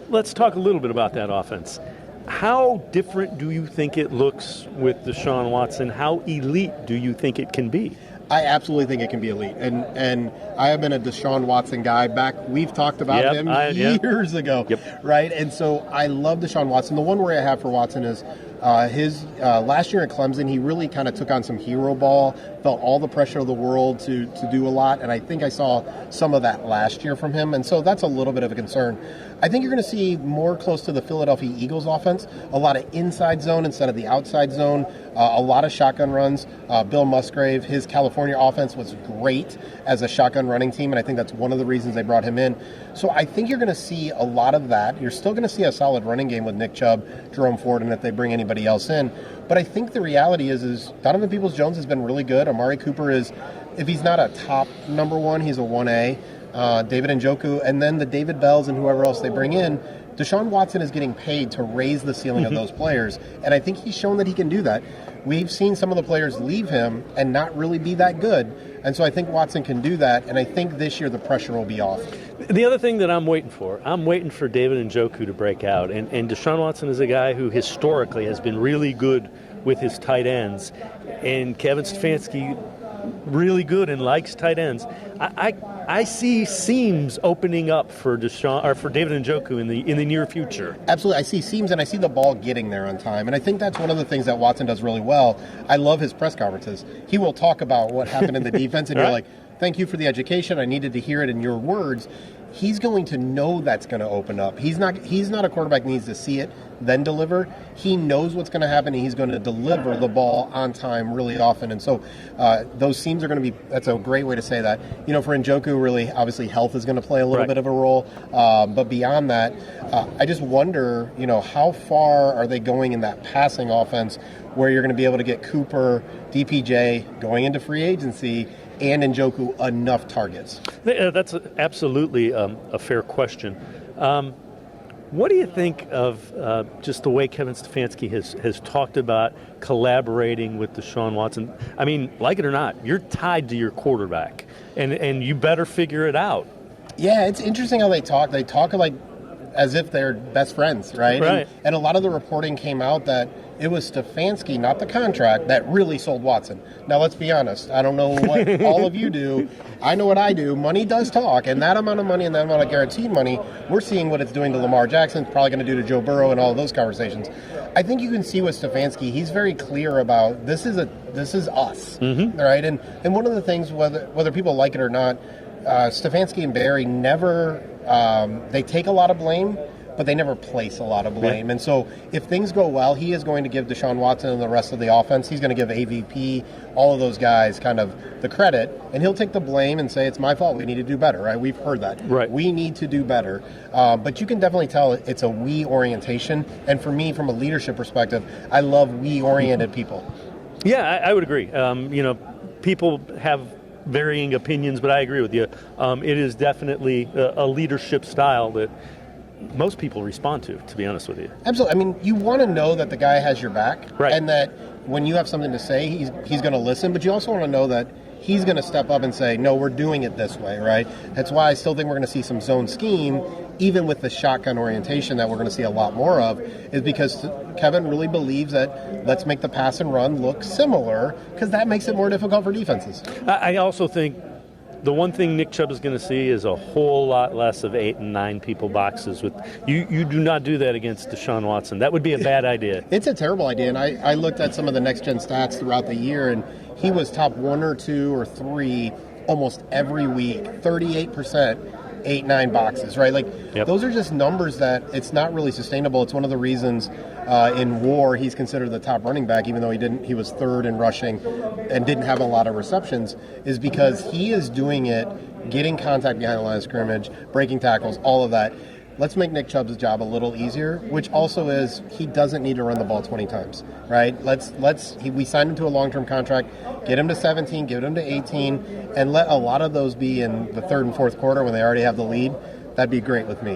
let's talk a little bit about that offense. How different do you think it looks with Deshaun Watson? How elite do you think it can be? I absolutely think it can be elite. And I have been a Deshaun Watson guy we've talked about him years ago, right? And so I love Deshaun Watson. The one worry I have for Watson is his last year at Clemson, he really kind of took on some hero ball, felt all the pressure of the world to do a lot, and I think I saw some of that last year from him, and so that's a little bit of a concern. I think you're going to see more close to the Philadelphia Eagles offense, a lot of inside zone instead of the outside zone, a lot of shotgun runs. Bill Musgrave, his California offense was great as a shotgun running team, and I think that's one of the reasons they brought him in. So I think you're going to see a lot of that. You're still going to see a solid running game with Nick Chubb, Jerome Ford, and if they bring anybody else in. But I think the reality is Donovan Peoples-Jones has been really good. Amari Cooper is, if he's not a top number one, he's a 1A. David Njoku, and then the David Bells and whoever else they bring in. Deshaun Watson is getting paid to raise the ceiling of those players, and I think he's shown that he can do that. We've seen some of the players leave him and not really be that good, and so I think Watson can do that, and I think this year the pressure will be off. The other thing that I'm waiting for David Njoku to break out, and Deshaun Watson is a guy who historically has been really good with his tight ends, and Kevin Stefanski really good and likes tight ends. I see seams opening up for David Njoku in the near future. Absolutely, I see seams and I see the ball getting there on time, and I think that's one of the things that Watson does really well. I love his press conferences. He will talk about what happened in the defense, and you're like, "Thank you for the education. I needed to hear it in your words." He's going to know that's going to open up. He's not a quarterback that needs to see it, then deliver. He knows what's going to happen, and he's going to deliver the ball on time really often. And so those seams are going to be – that's a great way to say that. You know, for Njoku, really, obviously health is going to play a little bit of a role. But beyond that, I just wonder, you know, how far are they going in that passing offense where you're going to be able to get Cooper, DPJ going into free agency – and Njoku enough targets? That's absolutely a fair question. What do you think of just the way Kevin Stefanski has talked about collaborating with Deshaun Watson? I mean, like it or not, you're tied to your quarterback, and you better figure it out. Yeah, it's interesting how they talk. They talk like as if they're best friends, right? And a lot of the reporting came out that it was Stefanski, not the contract, that really sold Watson. Now, let's be honest. I don't know what all of you do. I know what I do. Money does talk, and that amount of money and that amount of guaranteed money, we're seeing what it's doing to Lamar Jackson. It's probably going to do to Joe Burrow and all of those conversations. I think you can see with Stefanski, he's very clear about this is us, right? And one of the things, whether people like it or not, Stefanski and Barry never they take a lot of blame, but they never place a lot of blame. And so if things go well, he is going to give Deshaun Watson and the rest of the offense, he's going to give AVP, all of those guys kind of the credit, and he'll take the blame and say, it's my fault, we need to do better, right? We've heard that. We need to do better. But you can definitely tell it's a we orientation. And for me, from a leadership perspective, I love we-oriented people. Yeah, I would agree. You know, people have varying opinions, but I agree with you. It is definitely a leadership style that most people respond to be honest with you. Absolutely. I mean, you want to know that the guy has your back, and that when you have something to say, he's going to listen, but you also want to know that he's going to step up and say, no, we're doing it this way, right? That's why I still think we're going to see some zone scheme, even with the shotgun orientation that we're going to see a lot more of, is because Kevin really believes that let's make the pass and run look similar, because that makes it more difficult for defenses. I also think the one thing Nick Chubb is going to see is a whole lot less of 8 and 9 people boxes. With you do not do that against Deshaun Watson. That would be a bad idea. It's a terrible idea, and I looked at some of the next-gen stats throughout the year, and he was top 1 or 2 or 3 almost every week, 38%. 8-9 boxes, right? Like those are just numbers that it's not really sustainable. It's one of the reasons in WAR he's considered the top running back, even though he was third in rushing and didn't have a lot of receptions, is because he is doing it, getting contact behind the line of scrimmage, breaking tackles, all of that. Let's make Nick Chubb's job a little easier, which also is he doesn't need to run the ball 20 times, right? We signed him to a long-term contract, get him to 17, get him to 18, and let a lot of those be in the third and fourth quarter when they already have the lead. That'd be great with me.